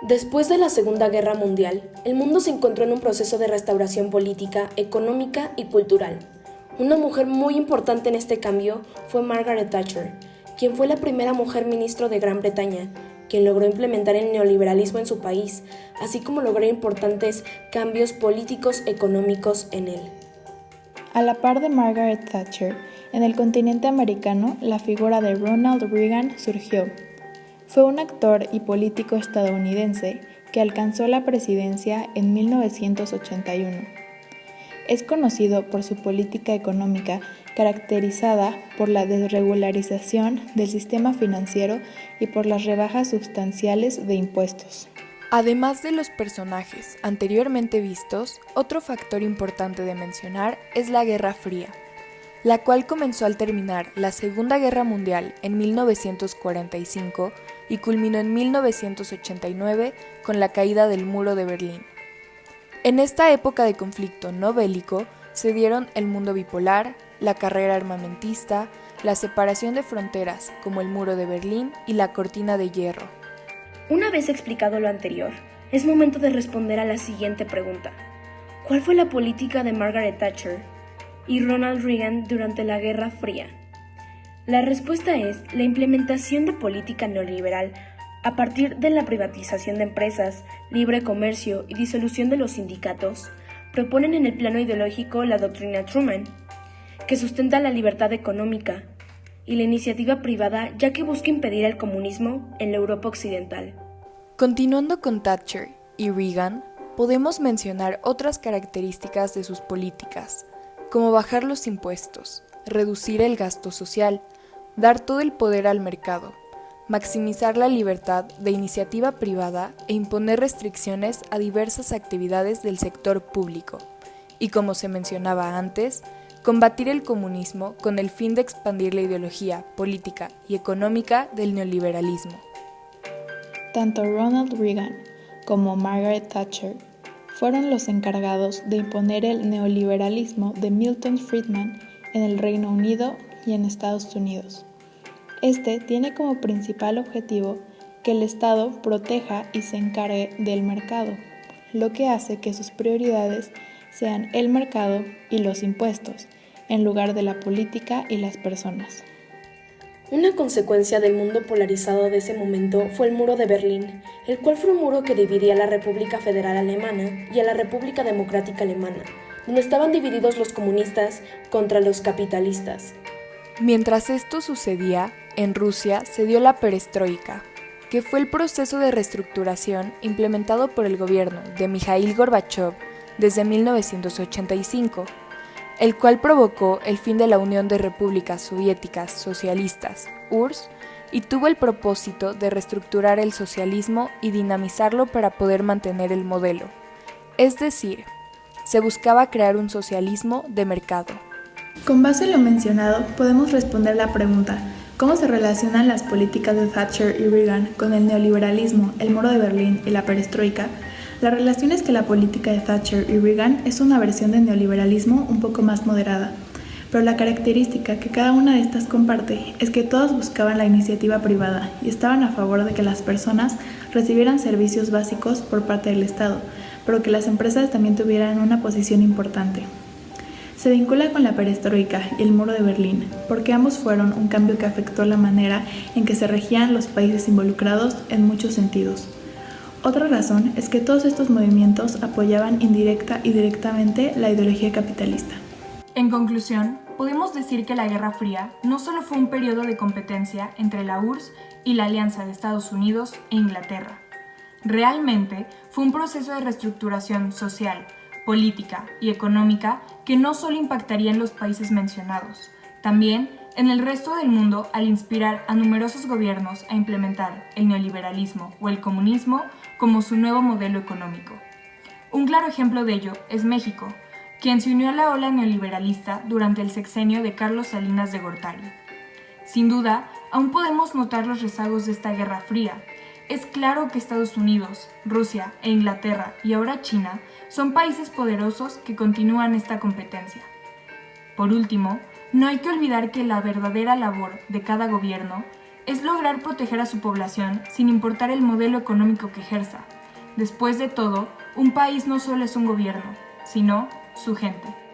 Después de la Segunda Guerra Mundial, el mundo se encontró en un proceso de restauración política, económica y cultural. Una mujer muy importante en este cambio fue Margaret Thatcher, quien fue la primera mujer ministro de Gran Bretaña, quien logró implementar el neoliberalismo en su país, así como lograr importantes cambios políticos económicos en él. A la par de Margaret Thatcher, en el continente americano, la figura de Ronald Reagan surgió. Fue un actor y político estadounidense que alcanzó la presidencia en 1981. Es conocido por su política económica caracterizada por la desregularización del sistema financiero y por las rebajas sustanciales de impuestos. Además de los personajes anteriormente vistos, otro factor importante de mencionar es la Guerra Fría, la cual comenzó al terminar la Segunda Guerra Mundial en 1945 y culminó en 1989 con la caída del Muro de Berlín. En esta época de conflicto no bélico se dieron el mundo bipolar, la carrera armamentista, la separación de fronteras como el Muro de Berlín y la Cortina de Hierro. Una vez explicado lo anterior, es momento de responder a la siguiente pregunta. ¿Cuál fue la política de Margaret Thatcher y Ronald Reagan durante la Guerra Fría? La respuesta es la implementación de política neoliberal a partir de la privatización de empresas, libre comercio y disolución de los sindicatos. Proponen en el plano ideológico la doctrina Truman, que sustenta la libertad económica y la iniciativa privada, ya que busca impedir el comunismo en la Europa occidental. Continuando con Thatcher y Reagan, podemos mencionar otras características de sus políticas, como bajar los impuestos, reducir el gasto social, dar todo el poder al mercado, maximizar la libertad de iniciativa privada e imponer restricciones a diversas actividades del sector público, y como se mencionaba antes, combatir el comunismo con el fin de expandir la ideología política y económica del neoliberalismo. Tanto Ronald Reagan como Margaret Thatcher fueron los encargados de imponer el neoliberalismo de Milton Friedman en el Reino Unido y en Estados Unidos. Este tiene como principal objetivo que el Estado proteja y se encargue del mercado, lo que hace que sus prioridades sean el mercado y los impuestos, en lugar de la política y las personas. Una consecuencia del mundo polarizado de ese momento fue el Muro de Berlín, el cual fue un muro que dividía a la República Federal Alemana y a la República Democrática Alemana, donde estaban divididos los comunistas contra los capitalistas. Mientras esto sucedía, en Rusia se dio la perestroika, que fue el proceso de reestructuración implementado por el gobierno de Mikhail Gorbachov desde 1985, el cual provocó el fin de la Unión de Repúblicas Soviéticas Socialistas, URSS, y tuvo el propósito de reestructurar el socialismo y dinamizarlo para poder mantener el modelo. Es decir, se buscaba crear un socialismo de mercado. Con base en lo mencionado, podemos responder la pregunta: ¿cómo se relacionan las políticas de Thatcher y Reagan con el neoliberalismo, el Muro de Berlín y la perestroika? La relación es que la política de Thatcher y Reagan es una versión de neoliberalismo un poco más moderada, pero la característica que cada una de estas comparte es que todas buscaban la iniciativa privada y estaban a favor de que las personas recibieran servicios básicos por parte del Estado, pero que las empresas también tuvieran una posición importante. Se vincula con la perestroika y el Muro de Berlín, porque ambos fueron un cambio que afectó la manera en que se regían los países involucrados en muchos sentidos. Otra razón es que todos estos movimientos apoyaban indirecta y directamente la ideología capitalista. En conclusión, podemos decir que la Guerra Fría no solo fue un periodo de competencia entre la URSS y la Alianza de Estados Unidos e Inglaterra. Realmente fue un proceso de reestructuración social, política y económica que no solo impactaría en los países mencionados, también en el resto del mundo al inspirar a numerosos gobiernos a implementar el neoliberalismo o el comunismo como su nuevo modelo económico. Un claro ejemplo de ello es México, quien se unió a la ola neoliberalista durante el sexenio de Carlos Salinas de Gortari. Sin duda, aún podemos notar los rezagos de esta Guerra Fría. Es claro que Estados Unidos, Rusia e Inglaterra y ahora China son países poderosos que continúan esta competencia. Por último, no hay que olvidar que la verdadera labor de cada gobierno es lograr proteger a su población sin importar el modelo económico que ejerza. Después de todo, un país no solo es un gobierno, sino su gente.